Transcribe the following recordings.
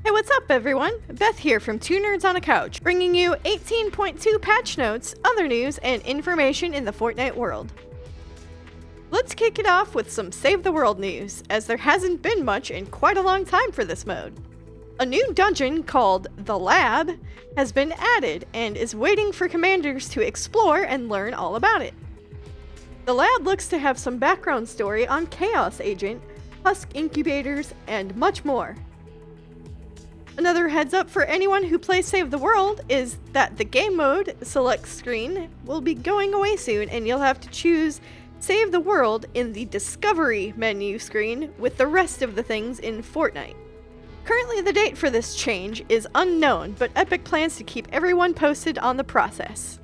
Hey, what's up everyone? Beth here from Two Nerds on a Couch, bringing you 18.2 patch notes, other news, and information in the Fortnite world. Let's kick it off with some Save the World news, as there hasn't been much in quite a long time for this mode. A new dungeon called The Lab has been added and is waiting for commanders to explore and learn all about it. The lab looks to have some background story on Chaos Agent, Husk incubators, and much more. Another heads up for anyone who plays Save the World is that the game mode select screen will be going away soon, and you'll have to choose Save the World in the Discovery menu screen with the rest of the things in Fortnite. Currently the date for this change is unknown, but Epic plans to keep everyone posted on the process.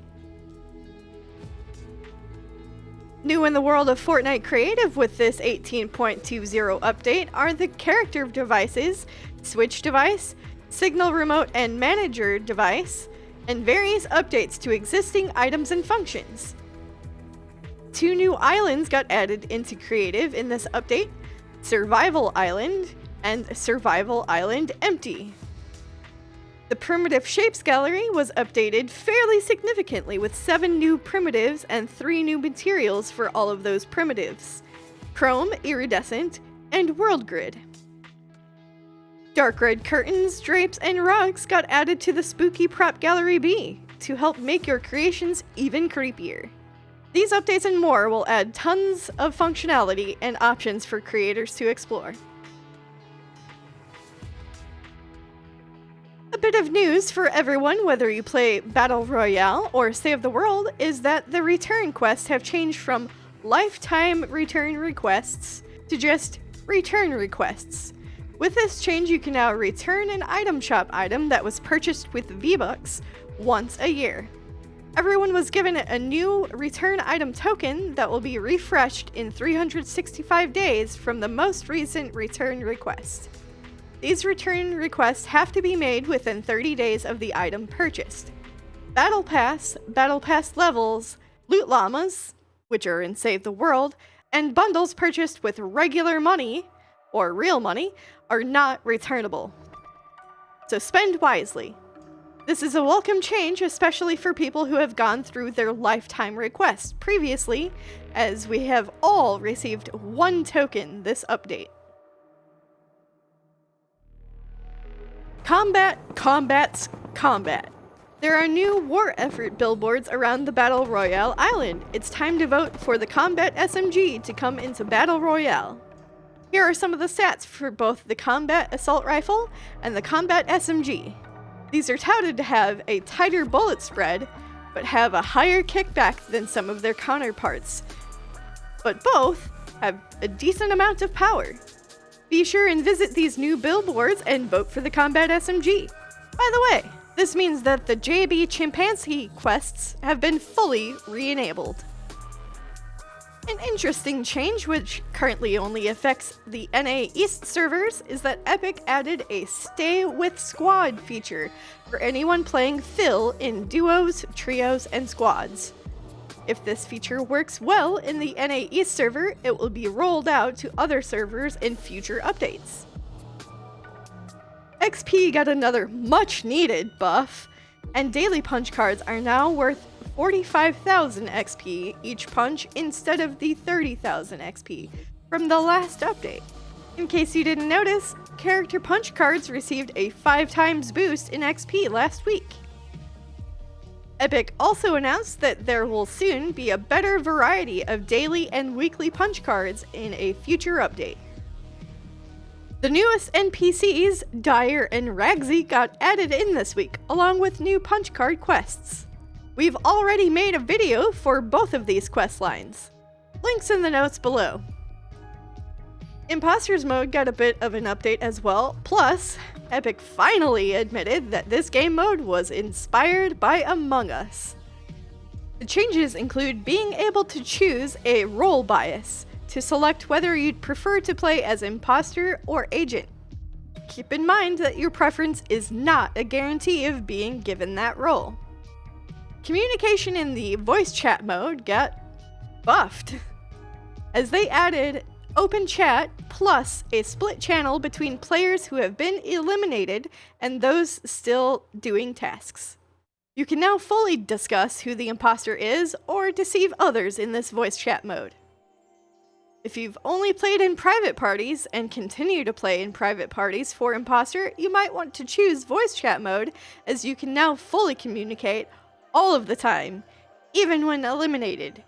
New in the world of Fortnite Creative with this 18.20 update are the character devices, Switch device, Signal remote and manager device, and various updates to existing items and functions. 2 new islands got added into Creative in this update, Survival Island and Survival Island Empty. The Primitive Shapes Gallery was updated fairly significantly with 7 new primitives and 3 new materials for all of those primitives: Chrome, Iridescent, and World Grid. Dark red curtains, drapes, and rugs got added to the Spooky Prop Gallery B to help make your creations even creepier. These updates and more will add tons of functionality and options for creators to explore. A bit of news for everyone, whether you play Battle Royale or Save the World, is that the return quests have changed from lifetime return requests to just return requests. With this change, you can now return an item shop item that was purchased with V-Bucks once a year. Everyone was given a new return item token that will be refreshed in 365 days from the most recent return request. These return requests have to be made within 30 days of the item purchased. Battle Pass levels, loot llamas, which are in Save the World, and bundles purchased with regular money, or real money, are not returnable. So spend wisely. This is a welcome change, especially for people who have gone through their lifetime requests previously, as we have all received 1 token this update. Combat. There are new war effort billboards around the Battle Royale island. It's time to vote for the Combat SMG to come into Battle Royale. Here are some of the stats for both the Combat Assault Rifle and the Combat SMG. These are touted to have a tighter bullet spread, but have a higher kickback than some of their counterparts. But both have a decent amount of power. Be sure and visit these new billboards and vote for the Combat SMG. By the way, this means that the JB Chimpanzee quests have been fully re-enabled. An interesting change, which currently only affects the NA East servers, is that Epic added a Stay With Squad feature for anyone playing Phil in duos, trios, and squads. If this feature works well in the NA East server, it will be rolled out to other servers in future updates. XP got another much-needed buff, and daily punch cards are now worth 45,000 XP each punch instead of the 30,000 XP from the last update. In case you didn't notice, character punch cards received a 5 times boost in XP last week. Epic also announced that there will soon be a better variety of daily and weekly punch cards in a future update. The newest NPCs, Dyer and Ragsy, got added in this week, along with new punch card quests. We've already made a video for both of these quest lines. Links in the notes below. Imposters mode got a bit of an update as well, plus Epic finally admitted that this game mode was inspired by Among Us. The changes include being able to choose a role bias to select whether you'd prefer to play as imposter or agent. Keep in mind that your preference is not a guarantee of being given that role. Communication in the voice chat mode got buffed, as they added open chat, plus a split channel between players who have been eliminated and those still doing tasks. You can now fully discuss who the imposter is or deceive others in this voice chat mode. If you've only played in private parties and continue to play in private parties for imposter, you might want to choose voice chat mode, as you can now fully communicate all of the time, even when eliminated,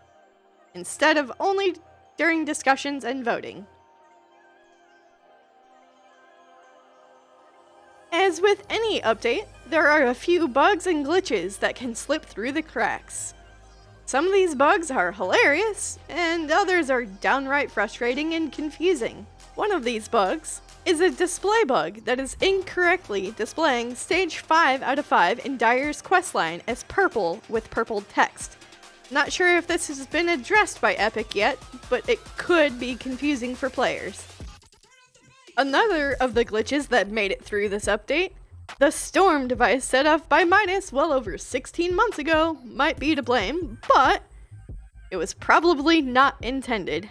instead of only during discussions and voting. As with any update, there are a few bugs and glitches that can slip through the cracks. Some of these bugs are hilarious, and others are downright frustrating and confusing. One of these bugs is a display bug that is incorrectly displaying stage 5 out of 5 in Dyer's questline as purple with purple text. Not sure if this has been addressed by Epic yet, but it could be confusing for players. Another of the glitches that made it through this update, the storm device set up by Minus well over 16 months ago, might be to blame, but it was probably not intended.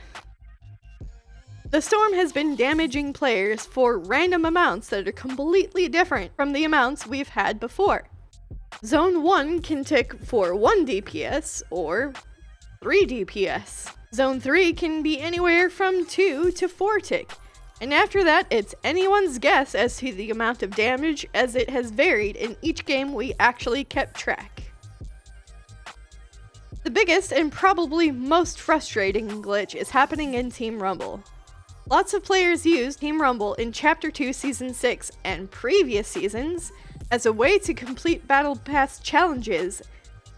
The storm has been damaging players for random amounts that are completely different from the amounts we've had before. Zone 1 can tick for 1 DPS or 3 DPS. Zone 3 can be anywhere from 2 to 4 tick, and after that it's anyone's guess as to the amount of damage, as it has varied in each game we actually kept track. The biggest and probably most frustrating glitch is happening in Team Rumble. Lots of players use Team Rumble in Chapter 2 Season 6 and previous seasons as a way to complete Battle Pass challenges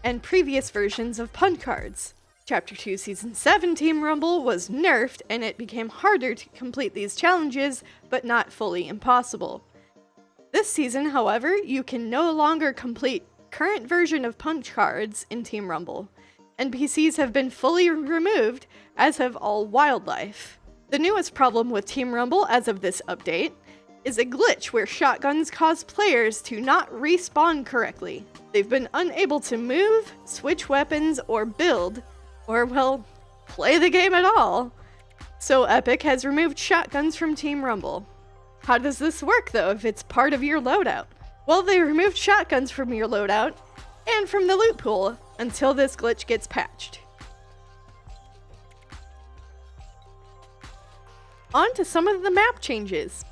and previous versions of pun cards. Chapter 2 Season 7 Team Rumble was nerfed and it became harder to complete these challenges, but not fully impossible. This season, however, you can no longer complete current version of punch cards in Team Rumble. NPCs have been fully removed, as have all wildlife. The newest problem with Team Rumble as of this update is a glitch where shotguns cause players to not respawn correctly. They've been unable to move, switch weapons, or build, or, well, play the game at all. So Epic has removed shotguns from Team Rumble. How does this work though if it's part of your loadout? Well, they removed shotguns from your loadout and from the loot pool until this glitch gets patched. On to some of the map changes.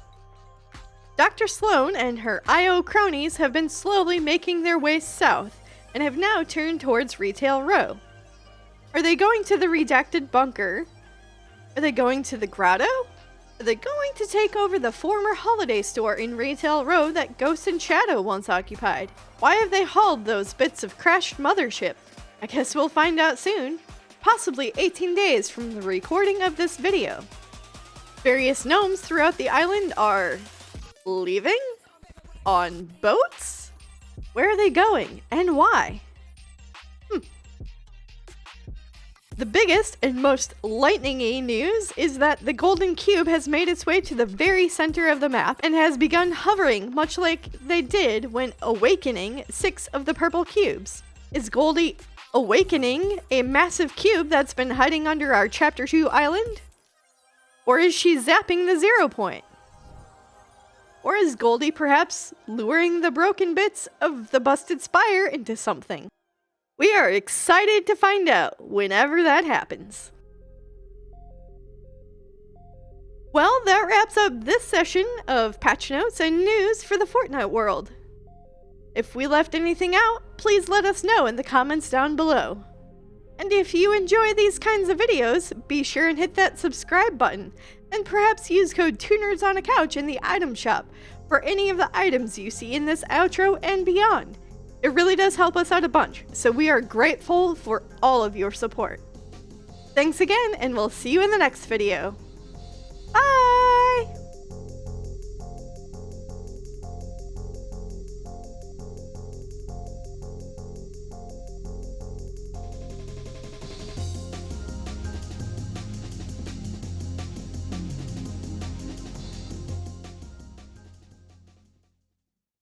Dr. Sloan and her IO cronies have been slowly making their way south and have now turned towards Retail Row. Are they going to the redacted bunker? Are they going to the grotto? Are they going to take over the former holiday store in Retail Row that Ghost and Shadow once occupied? Why have they hauled those bits of crashed mothership? I guess we'll find out soon. Possibly 18 days from the recording of this video. Various gnomes throughout the island are leaving? On boats? Where are they going and why? The biggest and most lightning-y news is that the golden cube has made its way to the very center of the map and has begun hovering, much like they did when awakening 6 of the purple cubes. Is Goldie awakening a massive cube that's been hiding under our Chapter 2 island? Or is she zapping the 0 point? Or is Goldie perhaps luring the broken bits of the busted spire into something? We are excited to find out whenever that happens. Well, that wraps up this session of patch notes and news for the Fortnite world. If we left anything out, please let us know in the comments down below. And if you enjoy these kinds of videos, be sure and hit that subscribe button, and perhaps use code TwoNerdsOnACouch in the item shop for any of the items you see in this outro and beyond. It really does help us out a bunch, so we are grateful for all of your support. Thanks again, and we'll see you in the next video.